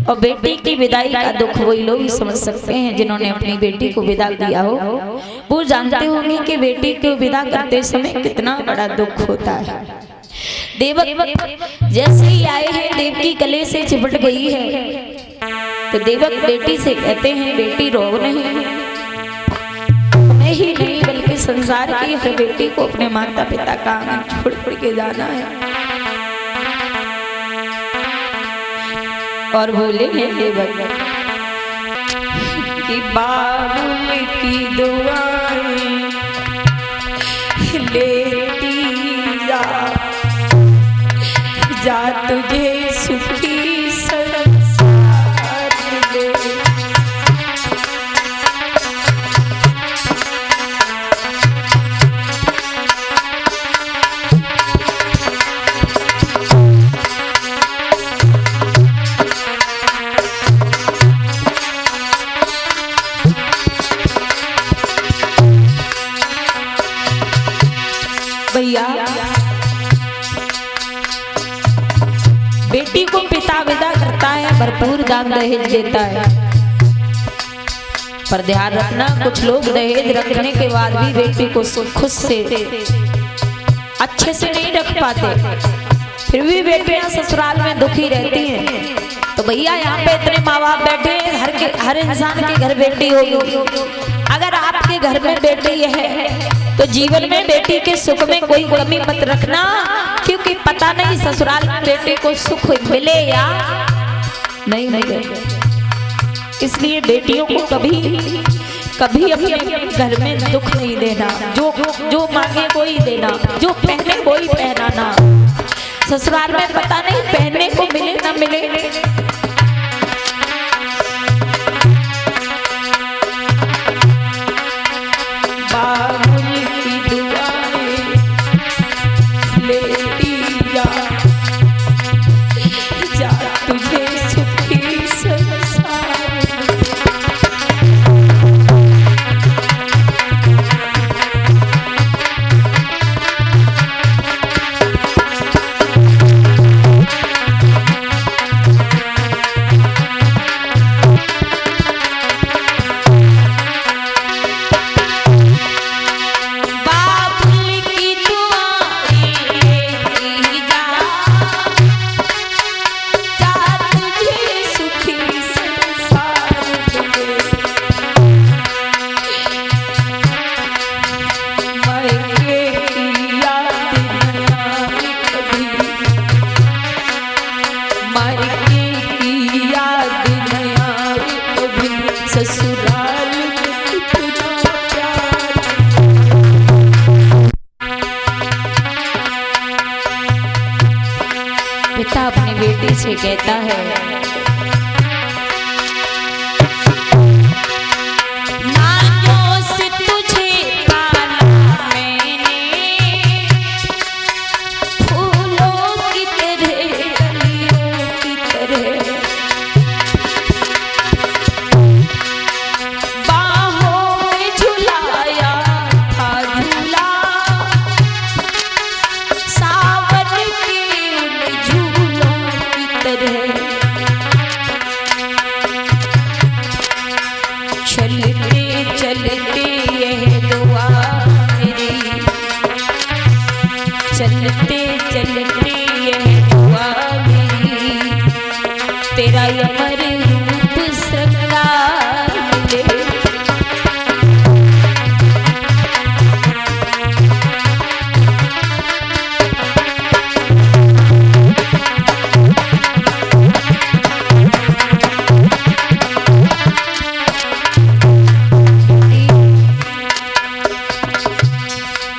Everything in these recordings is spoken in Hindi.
और बेटी की विदाई का दुख वही लोग ही समझ सकते हैं जिन्होंने अपनी बेटी को विदा किया हो। वो जानते होंगे कि बेटी को विदा करते समय कितना बड़ा दुख होता है। देवक जैसे ही आए हैं देव की गले से चिपट गई है तो देवक बेटी से कहते हैं बेटी रो नहीं, मैं ही नहीं बल्कि संसार की हर बेटी को अपने माता पिता का आंगन छोड़ के जाना है। और बोले हैं देवक कि बाबुल की दुआएं लेती जा, जा तुझे सुखी संसार दे। भैया बेटी को पिता विदा करता है, भरपूर दान दहेज देता है, पर ध्यान रखना कुछ लोग दहेज रखने के बाद भी बेटी को खुद से अच्छे से नहीं रख पाते, फिर भी बेटियां ससुराल में दुखी रहती हैं। तो भैया यहाँ पे इतने माँ बाप बैठे हैं, हर इंसान के घर बेटी होगी। अगर आपके घर में बेटी है तो जीवन में बेटी के सुख में कोई कमी मत रखना, क्योंकि पता नहीं ससुराल में बेटे को सुख मिले या नहीं मिले। इसलिए बेटियों को कभी अपने घर में दुख नहीं देना, जो मांगे वही देना, जो पहने वही पहनाना। ससुराल में पता नहीं पहनने को मिले ना मिले। पिता अपनी बेटी से कहता है नाजों से तुझे पाला मैंने, फूलों की तरह कलियों की तरह, बाहों में झुलाया था झूला, सावन के झूलों की तरह। चलते चलते यह दुआ मेरी, चलते चलते यह दुआ मेरी, तेरा अमर रूप श्रृंगार मिले।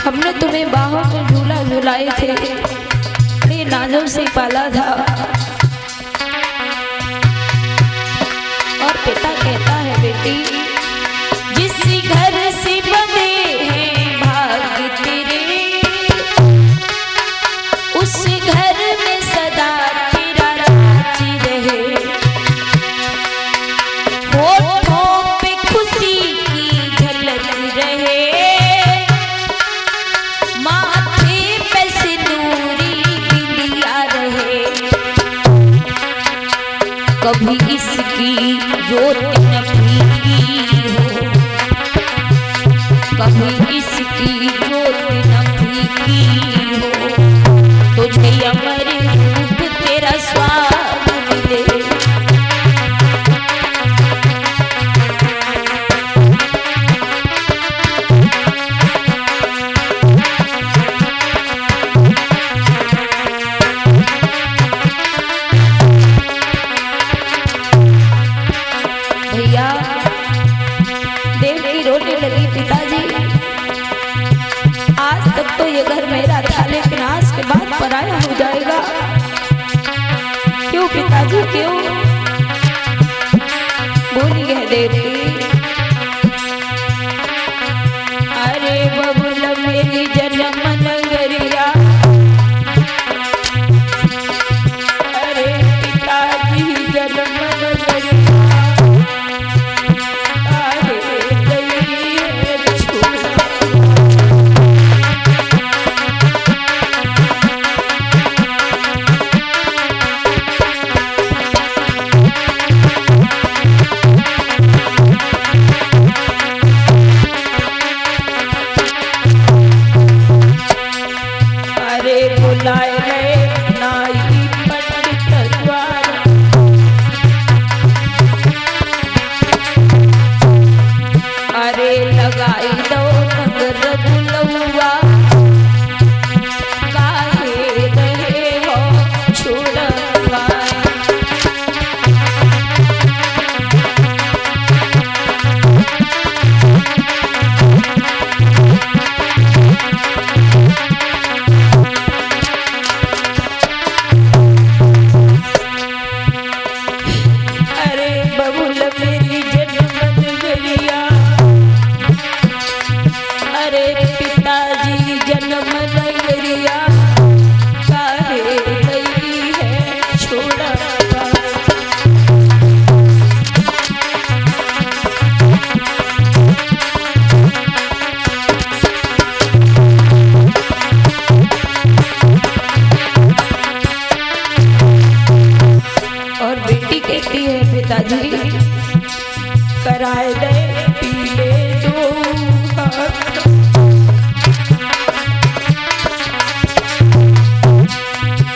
हमने तुम्हें बाहों में झूला झुलाए थे, बड़े नाजों से पाला था। और पिता कहता है बेटी जिस घर से बंधे हैं भाग तेरे, उस घर में सदा तेरा राज रहे, होठों पे खुशी की झलक रहे, कभी इसकी जोत न फीकी हो, कभी इसकी जोत न फीकी हो, तुझे अमर रूप तेरा स्वाद मिले। ये घर मेरा था लेकिन आज के बाद पराया हो जाएगा। क्यों पिताजी क्यों? बोली है देवी, अरे बबुल मेरी जन्म नगरिया, अरे पिताजी जन्म नगरिया, कराए दे पीले दो हाथ,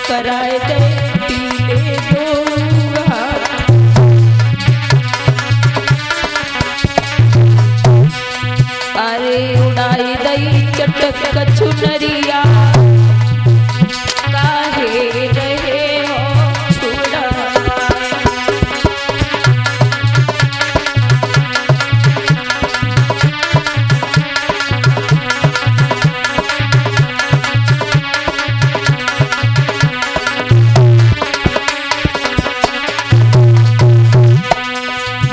कराए दे पीले दो हाथ, अरे उड़ाई दई चटक कचुनरिया, काहे रहे हो छुड़ा।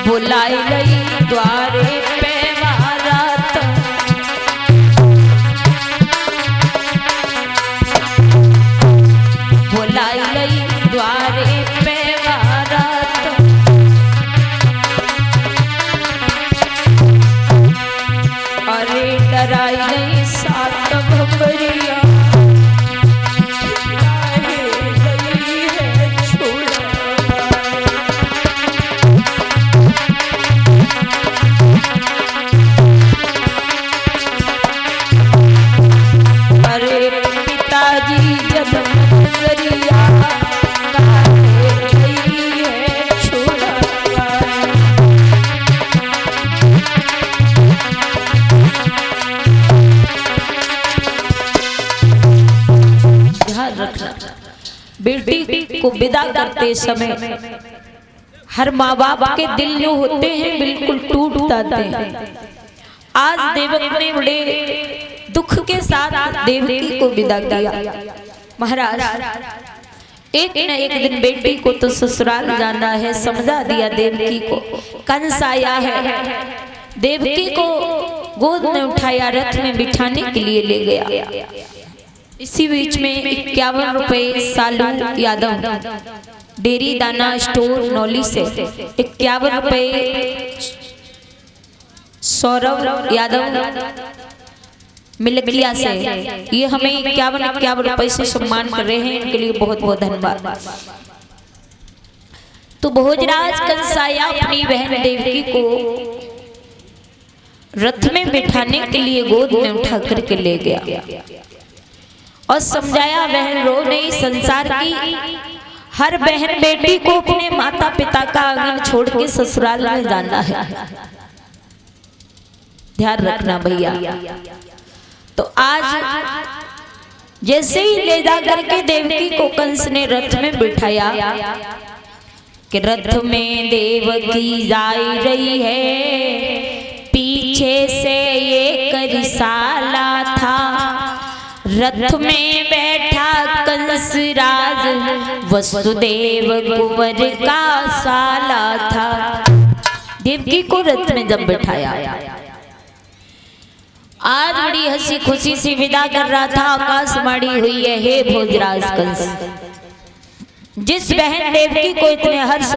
बुलाई गई द्वारे पे बारात, बुलाई गई द्वारे पे बारात, अरे डराई गई सात भंवरिया, बेटी को विदा करते समय हर माँ बाप के दिल जो होते हैं बिल्कुल टूट जाते हैं। आज देवक ने बड़े दुख के साथ देवकी को विदा किया। महाराज एक न एक दिन बेटी को तो ससुराल जाना है, समझा दिया देवकी को। कंस आया है, देवकी को गोद में उठाया, रथ में बिठाने के लिए ले गया। इसी बीच में 51 रुपए सालू यादव डेरी दाना स्टोर नौली से 51 रुपए सौरभ यादव मिलकिया से ये हमें 51 रुपए से सम्मान कर रहे हैं। इनके लिए बहुत बहुत धन्यवाद। तो भोजराज कंस आया अपनी बहन देवकी को रथ में बिठाने के लिए गोद में उठा करके ले गया और समझाया, बहन रो नहीं, संसार की हर बहन बेटी को अपने माता पिता का आंगन छोड़ के ससुराल में जाना है, ध्यान रखना भैया। तो आज जैसे ही ले जा करके देवकी को कंस ने रथ में बिठाया कि रथ में देवकी जा रही है, पीछे से एक रिसाला था, रथ में बैठा कंस राज वसुदेव कुंवर का साला था। देवकी को रथ में जब बिठाया, आज बड़ी हंसी खुशी से विदा कर रहा था, आकाशवाणी हुई है, हे भोजराज कंस, जिस बहन देवकी को इतने हर्ष